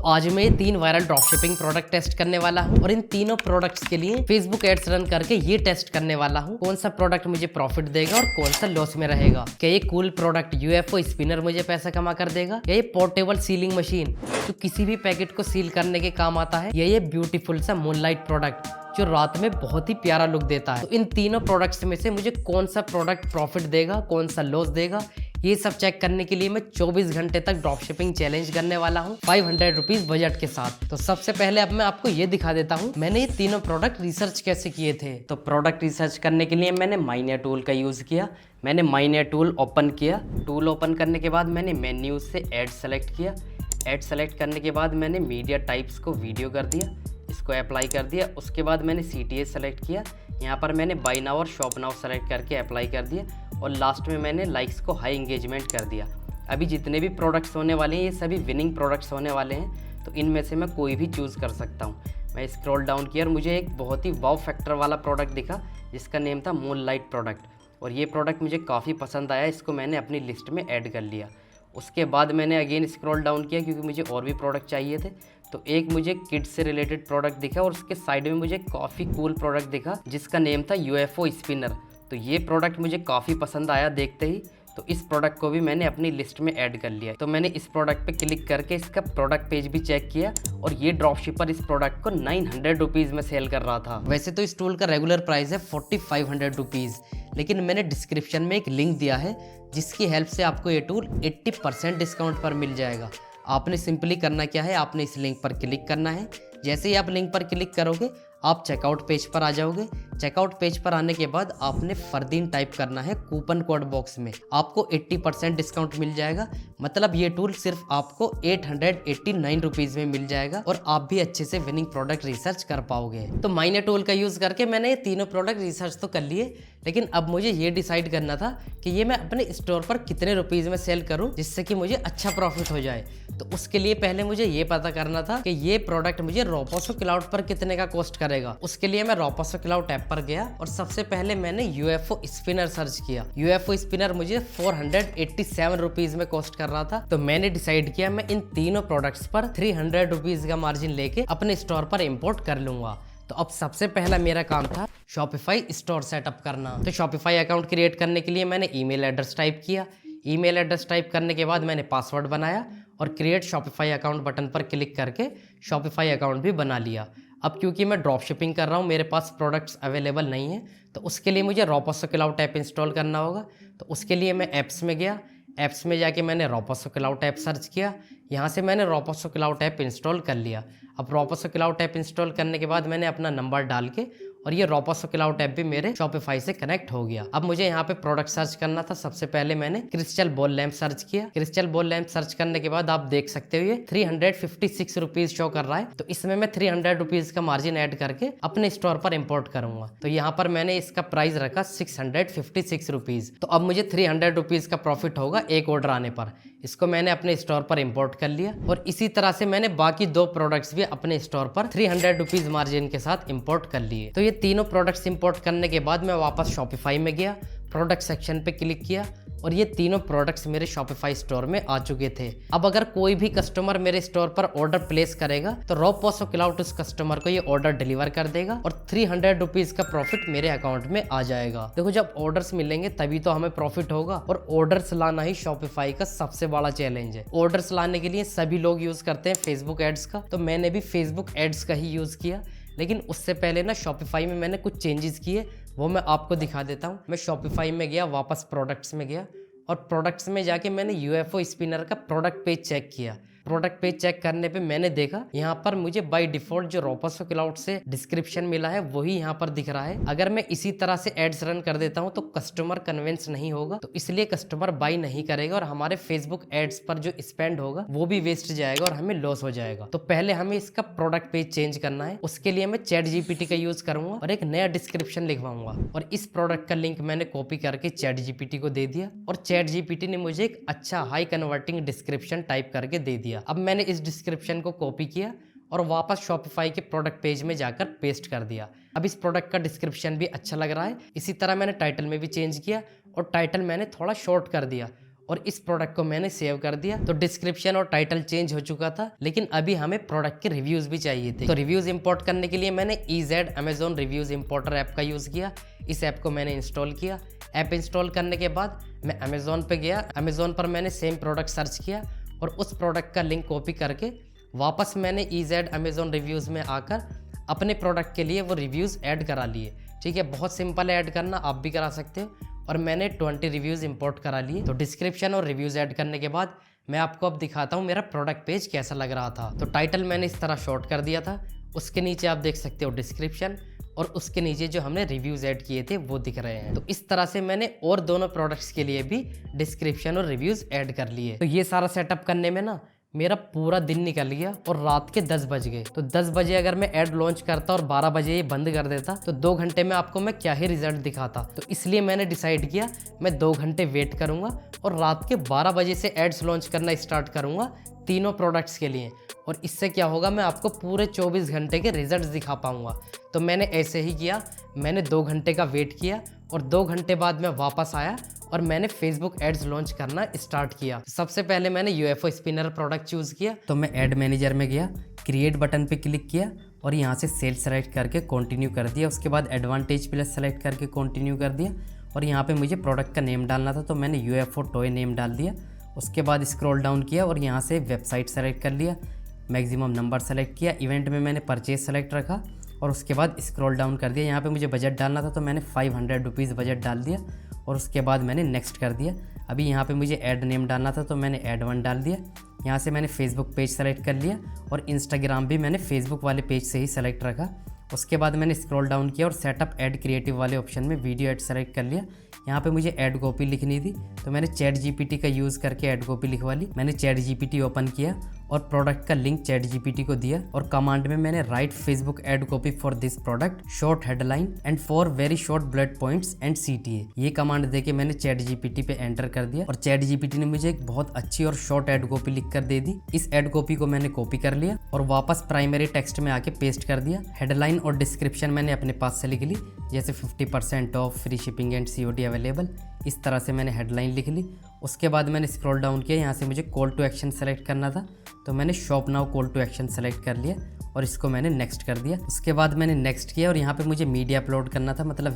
आज मैं ये 3 वायरल ड्रॉपशिपिंग प्रोडक्ट टेस्ट करने वाला हूँ और इन तीनों प्रोडक्ट्स के लिए फेसबुक एड्स रन करके ये टेस्ट करने वाला हूँ कौन सा प्रोडक्ट मुझे प्रॉफिट देगा और कौन सा लॉस में रहेगा। क्या ये कूल प्रोडक्ट यूएफओ स्पिनर मुझे पैसा कमा कर देगा, या ये पोर्टेबल सीलिंग मशीन जो किसी भी पैकेट को सील करने के काम आता है, या ये ब्यूटीफुल सा मूनलाइट प्रोडक्ट जो रात में बहुत ही प्यारा लुक देता है। तो इन तीनों प्रोडक्ट्स में से मुझे कौन सा प्रोडक्ट प्रॉफिट देगा, कौन सा लॉस देगा, ये सब चेक करने के लिए मैं 24 घंटे तक ड्रॉप शिपिंग चैलेंज करने वाला हूँ 500 रुपीज बजट के साथ। तो सबसे पहले अब मैं आपको ये दिखा देता हूँ मैंने ये तीनों प्रोडक्ट रिसर्च कैसे किए थे। तो प्रोडक्ट रिसर्च करने के लिए मैंने माइनियर टूल का यूज़ किया। मैंने माइनियर टूल ओपन किया। टूल ओपन करने के बाद मैंने मेन्यू से ऐड सेलेक्ट किया। ऐड सेलेक्ट करने के बाद मैंने मीडिया टाइप्स को वीडियो कर दिया, इसको अप्लाई कर दिया। उसके बाद मैंने CTA सेलेक्ट किया। यहाँ पर मैंने बाय नाउ और शॉप नाउ सेलेक्ट करके अप्लाई कर दिया और लास्ट में मैंने लाइक्स को हाई एंगेजमेंट कर दिया। अभी जितने भी प्रोडक्ट्स होने वाले हैं ये सभी विनिंग प्रोडक्ट्स होने वाले हैं, तो इनमें से मैं कोई भी चूज़ कर सकता हूँ। मैं स्क्रॉल डाउन किया और मुझे एक बहुत ही वाव फैक्टर वाला प्रोडक्ट दिखा जिसका नेम था मूनलाइट प्रोडक्ट, और ये प्रोडक्ट मुझे काफ़ी पसंद आया। इसको मैंने अपनी लिस्ट में ऐड कर लिया। उसके बाद मैंने अगेन स्क्रॉल डाउन किया क्योंकि मुझे और भी प्रोडक्ट चाहिए थे। तो एक मुझे किड्स से रिलेटेड प्रोडक्ट दिखा और उसके साइड में मुझे काफ़ी कूल प्रोडक्ट दिखा जिसका नेम था UFO स्पिनर। तो ये प्रोडक्ट मुझे काफ़ी पसंद आया देखते ही, तो इस प्रोडक्ट को भी मैंने अपनी लिस्ट में ऐड कर लिया। तो मैंने इस प्रोडक्ट पे क्लिक करके इसका प्रोडक्ट पेज भी चेक किया और ये ड्रॉप शिपर इस प्रोडक्ट को 900 रुपीज़ में सेल कर रहा था। वैसे तो इस टूल का रेगुलर प्राइस है 4500 रुपीज़, लेकिन मैंने डिस्क्रिप्शन में एक लिंक दिया है जिसकी हेल्प से आपको ये टूल 80% डिस्काउंट पर मिल जाएगा। आपने सिंपली करना क्या है, आपने इस लिंक पर क्लिक करना है। जैसे ही आप लिंक पर क्लिक करोगे आप चेकआउट पेज पर आ जाओगे। चेकआउट पेज पर आने के बाद आपने फरदीन टाइप करना है कूपन कोड बॉक्स में, आपको 80% डिस्काउंट मिल जाएगा। मतलब ये टूल सिर्फ आपको 889 रुपीज़ में मिल जाएगा और आप भी अच्छे से विनिंग प्रोडक्ट रिसर्च कर पाओगे। तो माइनियर टूल का यूज़ करके मैंने ये तीनों प्रोडक्ट रिसर्च तो कर लिए, लेकिन अब मुझे ये डिसाइड करना था कि ये मैं अपने स्टोर पर कितने रुपीज़ में सेल करूँ जिससे कि मुझे अच्छा प्रॉफिट हो जाए। तो उसके लिए पहले मुझे ये पता करना था कि ये प्रोडक्ट मुझे रोपोसो क्लाउड पर कितने का कॉस्ट करेगा। उसके लिए मैं रोपोसो क्लाउड ऐप पर गया और सबसे पहले मैंने UFO स्पिनर सर्च किया। UFO स्पिनर मुझे 487 रुपीज़ में कॉस्ट कर रहा था। तो मैंने डिसाइड किया मैं इन तीनों प्रोडक्ट्स पर 300 रुपीज़ का मार्जिन लेके अपने स्टोर पर इम्पोर्ट कर लूंगा। तो अब सबसे पहला मेरा काम था शॉपिफाई स्टोर सेटअप करना। तो शॉपिफाई अकाउंट क्रिएट करने के लिए मैंने ईमेल एड्रेस टाइप किया। ईमेल एड्रेस टाइप करने के बाद मैंने पासवर्ड बनाया और क्रिएट शॉपिफाई अकाउंट बटन पर क्लिक करके शॉपिफाई अकाउंट भी बना लिया। अब क्योंकि मैं ड्रॉप शिपिंग कर रहा हूँ, मेरे पास प्रोडक्ट्स अवेलेबल नहीं है, तो उसके लिए मुझे रोपोसो क्लाउड ऐप इंस्टॉल करना होगा। तो उसके लिए मैं ऐप्स में गया। ऐप्स में जाके मैंने रोपोसो क्लाउड ऐप सर्च किया। यहाँ से मैंने रोपोसो क्लाउड ऐप इंस्टॉल कर लिया। अब रोपोसो क्लाउड ऐप इंस्टॉल करने के बाद मैंने अपना नंबर डाल के और ये रोपोसो क्लाउड ऐप भी मेरे शॉपिफाई से कनेक्ट हो गया। अब मुझे यहाँ पे प्रोडक्ट सर्च करना था। सबसे पहले मैंने क्रिस्टल बॉल लैंप सर्च किया। क्रिस्टल बॉल लैंप सर्च करने के बाद आप देख सकते हो ये 356 रुपीज शो कर रहा है। तो इसमें मैं 300 रुपीज का मार्जिन ऐड करके अपने स्टोर पर इम्पोर्ट करूंगा। तो यहाँ पर मैंने इसका प्राइस रखा 656 रुपीज। तो अब मुझे 300 रुपीज का प्रॉफिट होगा एक ऑर्डर आने पर। इसको मैंने अपने स्टोर पर इम्पोर्ट कर लिया और इसी तरह से मैंने बाकी 2 प्रोडक्ट्स भी अपने स्टोर पर 300 रुपीज मार्जिन के साथ इम्पोर्ट कर लिए। तो ये तीनों प्रोडक्ट्स इंपोर्ट करने के बाद मैं वापस शॉपिफाई में गया, प्रोडक्ट सेक्शन पे क्लिक किया और ये तीनों प्रोडक्ट्स मेरे शॉपिफाई स्टोर में आ चुके थे। अब अगर कोई भी कस्टमर मेरे स्टोर पर ऑर्डर प्लेस करेगा तो रोपोसो क्लाउड उस कस्टमर को ये ऑर्डर डिलीवर कर देगा और 300 रुपीज का प्रॉफिट मेरे अकाउंट में आ जाएगा। देखो, जब ऑर्डर्स मिलेंगे तभी तो हमें प्रॉफिट होगा, और ऑर्डर्स लाना ही शॉपिफाई का सबसे बड़ा चैलेंज है। ऑर्डर्स लाने के लिए सभी लोग यूज करते हैं फेसबुक एड्स का, तो मैंने भी फेसबुक एड्स का ही यूज किया। लेकिन उससे पहले ना शॉपिफाई में मैंने कुछ चेंजेस किए, वो मैं आपको दिखा देता हूँ। मैं शॉपिफाई में गया, वापस प्रोडक्ट्स में गया और प्रोडक्ट्स में जाके मैंने UFO स्पिनर का प्रोडक्ट पेज चेक किया। प्रोडक्ट पेज चेक करने पे मैंने देखा यहाँ पर मुझे बाय डिफॉल्ट जो रोपोसो क्लाउड से डिस्क्रिप्शन मिला है वही यहाँ पर दिख रहा है। अगर मैं इसी तरह से एड्स रन कर देता हूँ तो कस्टमर कन्विंस नहीं होगा, तो इसलिए कस्टमर बाय नहीं करेगा और हमारे फेसबुक एड्स पर जो स्पेंड होगा वो भी वेस्ट जाएगा और हमें लॉस हो जाएगा। तो पहले हमें इसका प्रोडक्ट पेज चेंज करना है। उसके लिए मैं ChatGPT का यूज करूंगा और एक नया डिस्क्रिप्शन लिखवाऊंगा और इस प्रोडक्ट का लिंक मैंने कॉपी करके ChatGPT को दे दिया और ChatGPT ने मुझे एक अच्छा हाई कन्वर्टिंग डिस्क्रिप्शन टाइप करके दे दिया। अब मैंने इस डिस्क्रिप्शन को कॉपी किया और वापस शॉपिफाई के प्रोडक्ट पेज में जाकर पेस्ट कर दिया। अब इस प्रोडक्ट का डिस्क्रिप्शन भी अच्छा लग रहा है। इसी तरह मैंने टाइटल में भी चेंज किया और टाइटल मैंने थोड़ा शॉर्ट कर दिया और इस प्रोडक्ट को मैंने सेव कर दिया। तो डिस्क्रिप्शन और टाइटल चेंज हो चुका था, लेकिन अभी हमें प्रोडक्ट के रिव्यूज भी चाहिए थे। तो रिव्यूज इंपोर्ट करने के लिए मैंने EZ Amazon reviews importer app का यूज किया। इस ऐप को मैंने इंस्टॉल किया। ऐप इंस्टॉल करने के बाद मैं अमेजोन पे गया। अमेजोन पर मैंने सेम प्रोडक्ट सर्च किया और उस प्रोडक्ट का लिंक कॉपी करके वापस मैंने EZ Amazon रिव्यूज़ में आकर अपने प्रोडक्ट के लिए वो रिव्यूज़ ऐड करा लिए। ठीक है, बहुत सिंपल है ऐड करना, आप भी करा सकते हो। और मैंने 20 रिव्यूज़ इंपोर्ट करा लिए। तो डिस्क्रिप्शन और रिव्यूज़ ऐड करने के बाद मैं आपको अब दिखाता हूँ मेरा प्रोडक्ट पेज कैसा लग रहा था। तो टाइटल मैंने इस तरह शॉर्ट कर दिया था, उसके नीचे आप देख सकते हो डिस्क्रिप्शन, और उसके नीचे जो हमने रिव्यूज़ ऐड किए थे वो दिख रहे हैं। तो इस तरह से मैंने और दोनों प्रोडक्ट्स के लिए भी डिस्क्रिप्शन और रिव्यूज़ ऐड कर लिए। तो ये सारा सेटअप करने में ना मेरा पूरा दिन निकल गया और रात के 10 बज गए। तो 10 बजे अगर मैं ऐड लॉन्च करता और 12 बजे ये बंद कर देता तो 2 घंटे में आपको मैं क्या ही रिजल्ट दिखाता। तो इसलिए मैंने डिसाइड किया मैं 2 घंटे वेट करूंगा और रात के 12 बजे से एड्स लॉन्च करना स्टार्ट करूंगा तीनों प्रोडक्ट्स के लिए। और इससे क्या होगा, मैं आपको पूरे 24 घंटे के रिजल्ट्स दिखा पाऊंगा। तो मैंने ऐसे ही किया, मैंने 2 घंटे का वेट किया और 2 घंटे बाद मैं वापस आया और मैंने फेसबुक एड्स लॉन्च करना स्टार्ट किया। सबसे पहले मैंने UFO स्पिनर प्रोडक्ट चूज़ किया। तो मैं एड मैनेजर में गया, क्रिएट बटन पे क्लिक किया और यहाँ से सेल सेलेक्ट करके कंटिन्यू कर दिया। उसके बाद एडवांटेज प्लस सेलेक्ट करके कंटिन्यू कर दिया और यहाँ पे मुझे प्रोडक्ट का नेम डालना था, तो मैंने UFO टॉय नेम डाल दिया। उसके बाद स्क्रॉल डाउन किया और यहाँ से वेबसाइट सेलेक्ट कर लिया, मैक्सिमम नंबर सेलेक्ट किया, इवेंट में मैंने परचेज सेलेक्ट रखा और उसके बाद स्क्रॉल डाउन कर दिया। यहाँ पे मुझे बजट डालना था, तो मैंने 500 रुपीज़ बजट डाल दिया और उसके बाद मैंने नेक्स्ट कर दिया। अभी यहाँ पे मुझे ऐड नेम डालना था, तो मैंने ऐड 1 डाल दिया। यहाँ से मैंने फेसबुक पेज सेलेक्ट कर लिया और इंस्टाग्राम भी मैंने फेसबुक वाले पेज से ही सेलेक्ट रखा। उसके बाद मैंने स्क्रॉल डाउन किया और सेटअप ऐड क्रिएटिव वाले ऑप्शन में वीडियो ऐड सेलेक्ट कर लिया। यहाँ पे मुझे ऐड कॉपी लिखनी थी, तो मैंने ChatGPT का यूज़ करके ऐड कॉपी लिखवा ली। मैंने ChatGPT ओपन किया और प्रोडक्ट का लिंक ChatGPT को दिया और कमांड में मैंने right Facebook ad copy for this product, short headline and for very short bullet points and CTA, ये कमांड देके मैंने ChatGPT पे एंटर कर दिया और ChatGPT ने मुझे एक बहुत अच्छी और शॉर्ट ऐड कॉपी लिख कर दे दी। इस ऐड कॉपी को मैंने कॉपी कर लिया और वापस प्राइमरी टेक्स्ट में आके पेस्ट कर दिया। हेडलाइन और डिस्क्रिप्शन मैंने अपने पास से लिख ली, जैसे 50% of, free shipping and COD available, इस तरह से मैंने हेडलाइन लिख ली। उसके बाद मैंने स्क्रॉल डाउन किया, यहाँ से मुझे कॉल टू एक्शन सेलेक्ट करना था, तो मैंने shop now call to action select कर लिया और इसको मैंने नेक्स्ट कर दिया। उसके बाद मैंने नेक्स्ट किया और यहाँ पे मुझे मीडिया अपलोड करना था, मतलब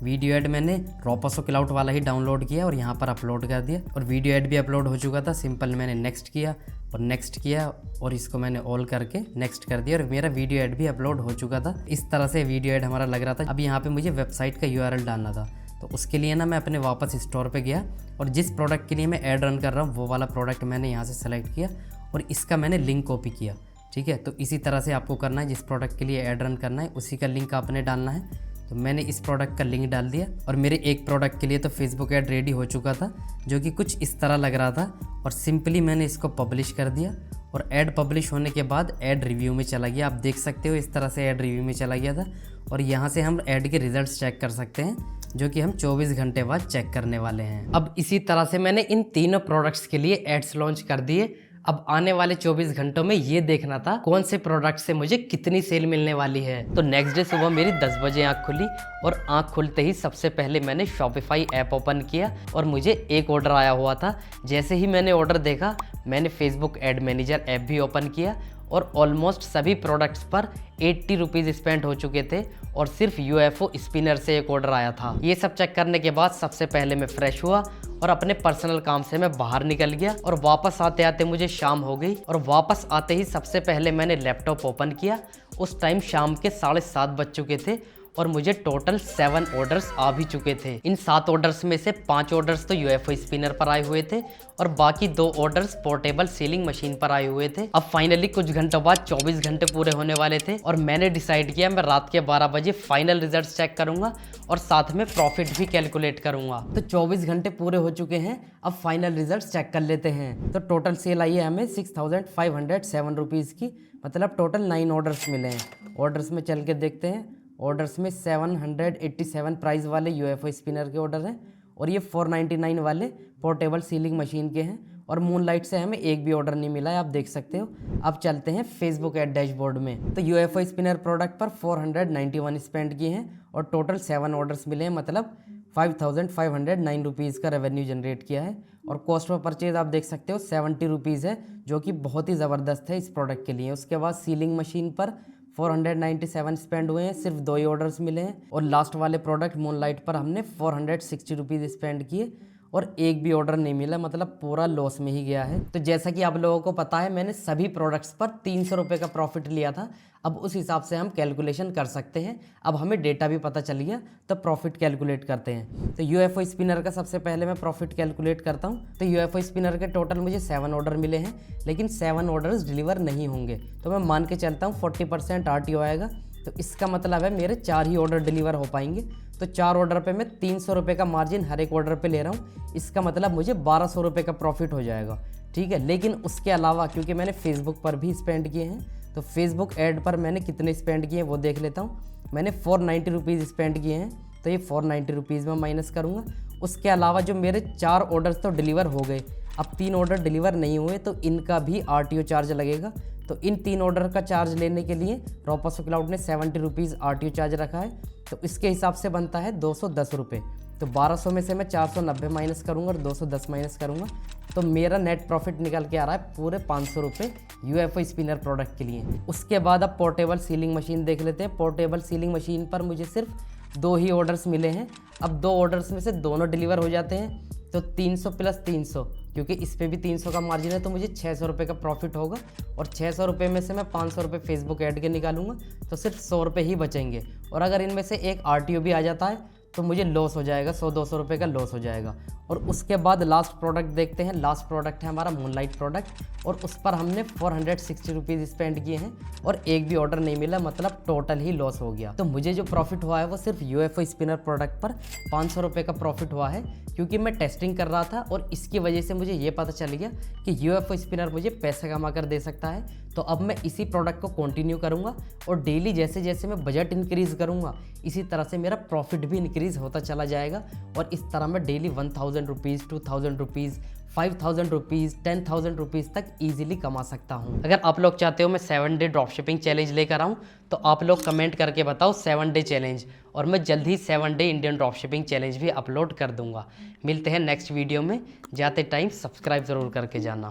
वीडियो ऐड मैंने रोपोसो क्लाउड वाला ही डाउनलोड किया और यहाँ पर अपलोड कर दिया और वीडियो ऐड भी अपलोड हो चुका था। सिंपल मैंने नेक्स्ट किया और नेक्स्ट किया और इसको मैंने ऑल करके नेक्स्ट कर दिया और मेरा वीडियो ऐड भी अपलोड हो चुका था। इस तरह से वीडियो ऐड हमारा लग रहा था। अब यहाँ पे मुझे वेबसाइट का URL डालना था, तो उसके लिए ना मैं अपने वापस स्टोर पे गया और जिस प्रोडक्ट के लिए मैं ऐड रन कर रहा हूँ वो वाला प्रोडक्ट मैंने यहाँ से सेलेक्ट किया और इसका मैंने लिंक कॉपी किया। ठीक है, तो इसी तरह से आपको करना है, जिस प्रोडक्ट के लिए ऐड रन करना है उसी का लिंक आपने डालना है। तो मैंने इस प्रोडक्ट का लिंक डाल दिया और मेरे एक प्रोडक्ट के लिए तो फेसबुक ऐड रेडी हो चुका था, जो कि कुछ इस तरह लग रहा था और सिंपली मैंने इसको पब्लिश कर दिया और ऐड पब्लिश होने के बाद ऐड रिव्यू में चला गया। आप देख सकते हो इस तरह से ऐड रिव्यू में चला गया था और यहाँ से हम ऐड के रिजल्ट्स चेक कर सकते हैं, जो कि हम 24 घंटे बाद चेक करने वाले हैं। अब इसी तरह से मैंने इन तीनों प्रोडक्ट्स के लिए एड्स लॉन्च कर दिए। अब आने वाले 24 घंटों में ये देखना था कौन से प्रोडक्ट से मुझे कितनी सेल मिलने वाली है। तो नेक्स्ट डे सुबह मेरी 10 बजे आँख खुली और आँख खुलते ही सबसे पहले मैंने शॉपिफाई ऐप ओपन किया और मुझे एक ऑर्डर आया हुआ था। जैसे ही मैंने ऑर्डर देखा मैंने फेसबुक एड मैनेजर ऐप भी ओपन किया और ऑलमोस्ट सभी प्रोडक्ट्स पर 80 रुपीज़ स्पेंड हो चुके थे और सिर्फ UFO स्पिनर से एक ऑर्डर आया था। ये सब चेक करने के बाद सबसे पहले मैं फ्रेश हुआ और अपने पर्सनल काम से मैं बाहर निकल गया और वापस आते आते मुझे शाम हो गई और वापस आते ही सबसे पहले मैंने लैपटॉप ओपन किया। उस टाइम शाम के 7:30 बज चुके थे और मुझे टोटल 7 ऑर्डर्स आ भी चुके थे। इन 7 ऑर्डर्स में से 5 ऑर्डर्स तो UFO स्पिनर पर आए हुए थे और बाकी 2 ऑर्डर्स पोर्टेबल सीलिंग मशीन पर आए हुए थे। अब फाइनली कुछ घंटों बाद 24 घंटे पूरे होने वाले थे और मैंने डिसाइड किया मैं रात के 12 बजे फाइनल रिजल्ट्स चेक करूंगा और साथ में प्रॉफिट भी कैलकुलेट करूंगा। तो 24 घंटे पूरे हो चुके हैं, अब फाइनल रिजल्ट्स चेक कर लेते हैं। तो टोटल सेल आई है हमें 6507 रुपीज़ की, मतलब टोटल 9 ऑर्डर्स मिले हैं। ऑर्डर्स में चल के देखते हैं। ऑर्डर्स में 787 प्राइस वाले UFO स्पिनर के ऑर्डर हैं और ये 499 वाले पोर्टेबल सीलिंग मशीन के हैं और मूनलाइट से हमें एक भी ऑर्डर नहीं मिला है, आप देख सकते हो। अब चलते हैं फेसबुक एड डैशबोर्ड में। तो UFO स्पिनर प्रोडक्ट पर 491 स्पेंड किए हैं और टोटल 7 ऑर्डर्स मिले हैं, मतलब 5509 रुपीज़ का रेवेन्यू जनरेट किया है और कॉस्ट ऑफ परचेज आप देख सकते हो 70 रुपीज़ है, जो कि बहुत ही ज़बरदस्त है इस प्रोडक्ट के लिए। उसके बाद सीलिंग मशीन पर 497 स्पेंड हुए हैं, सिर्फ 2 ही ऑर्डर्स मिले हैं। और लास्ट वाले प्रोडक्ट मूनलाइट पर हमने 460 रुपीज़ स्पेंड किए और एक भी ऑर्डर नहीं मिला, मतलब पूरा लॉस में ही गया है। तो जैसा कि आप लोगों को पता है, मैंने सभी प्रोडक्ट्स पर 300 रुपये का प्रॉफिट लिया था। अब उस हिसाब से हम कैलकुलेशन कर सकते हैं। अब हमें डेटा भी पता चल गया, तो प्रॉफिट कैलकुलेट करते हैं। तो यूएफओ स्पिनर का सबसे पहले मैं प्रॉफिट कैलकुलेट करता हूँ। तो यूएफओ स्पिनर के टोटल मुझे 7 ऑर्डर मिले हैं, लेकिन 7 ऑर्डर्स डिलीवर नहीं होंगे। तो मैं मान के चलता हूँ 40% RTO आएगा। तो इसका मतलब है मेरे 4 ही ऑर्डर डिलीवर हो पाएंगे। तो 4 ऑर्डर पे मैं 300 रुपये का मार्जिन हर एक ऑर्डर पे ले रहा हूँ। इसका मतलब मुझे 1200 रुपये का प्रॉफिट हो जाएगा, ठीक है। लेकिन उसके अलावा क्योंकि मैंने फेसबुक पर भी स्पेंड किए हैं, तो फेसबुक ऐड पर मैंने कितने स्पेंड किए हैं वो देख लेता हूँ। मैंने 490 रुपीज़ स्पेंड किए हैं, तो ये 490 रुपीज़ में माइनस करूँगा। उसके अलावा जो मेरे 4 ऑर्डर्स तो डिलीवर हो गए, अब 3 ऑर्डर डिलीवर नहीं हुए, तो इनका भी RTO चार्ज लगेगा। तो इन 3 ऑर्डर का चार्ज लेने के लिए रोपोसो क्लाउड ने 70 रुपीज़ RTO चार्ज रखा है। तो इसके हिसाब से बनता है 210 रुपये। तो 1200 में से मैं 490 माइनस करूँगा और 210 माइनस करूँगा, तो मेरा नेट प्रॉफिट निकल के आ रहा है पूरे 500 रुपये यूएफओ स्पिनर प्रोडक्ट के लिए। उसके बाद अब पोर्टेबल सीलिंग मशीन देख लेते हैं। पोर्टेबल सीलिंग मशीन पर मुझे सिर्फ 2 ही ऑर्डर्स मिले हैं। अब 2 ऑर्डर्स में से दोनों डिलीवर हो जाते हैं, तो 300 प्लस 300, क्योंकि इस पर भी 300 का मार्जिन है, तो मुझे 600 रुपये का प्रॉफिट होगा। और 600 रुपये में से मैं 500 रुपये फेसबुक ऐड के निकालूंगा, तो सिर्फ 100 रुपये ही बचेंगे। और अगर इनमें से एक RTO भी आ जाता है तो मुझे लॉस हो जाएगा, 100-200 रुपये का लॉस हो जाएगा। और उसके बाद लास्ट प्रोडक्ट देखते हैं। लास्ट प्रोडक्ट है हमारा मूनलाइट प्रोडक्ट, और उस पर हमने 460 रुपीज़ स्पेंड किए हैं और एक भी ऑर्डर नहीं मिला, मतलब टोटल ही लॉस हो गया। तो मुझे जो प्रॉफिट हुआ है वो सिर्फ यूएफओ स्पिनर प्रोडक्ट पर 500 रुपये का प्रॉफिट हुआ है, क्योंकि मैं टेस्टिंग कर रहा था और इसकी वजह से मुझे ये पता चल गया कि यूएफओ स्पिनर मुझे पैसा कमा कर दे सकता है। तो अब मैं इसी प्रोडक्ट को कंटिन्यू करूँगा और डेली जैसे जैसे मैं बजट इंक्रीज़ करूँगा, इसी तरह से मेरा प्रॉफिट भी इंक्रीज़ होता चला जाएगा। और इस तरह मैं daily 1000 rupees, 2000 rupees, 5000 rupees, 10,000 rupees तक ईजिली कमा सकता हूँ। अगर आप लोग चाहते हो मैं 7 डे ड्रॉप शिपिंग चैलेंज लेकर आऊँ, तो आप लोग कमेंट करके बताओ 7 डे चैलेंज, और मैं जल्द ही 7 day Indian drop shipping challenge भी अपलोड कर दूंगा। मिलते हैं नेक्स्ट वीडियो में। जाते टाइम सब्सक्राइब ज़रूर करके जाना।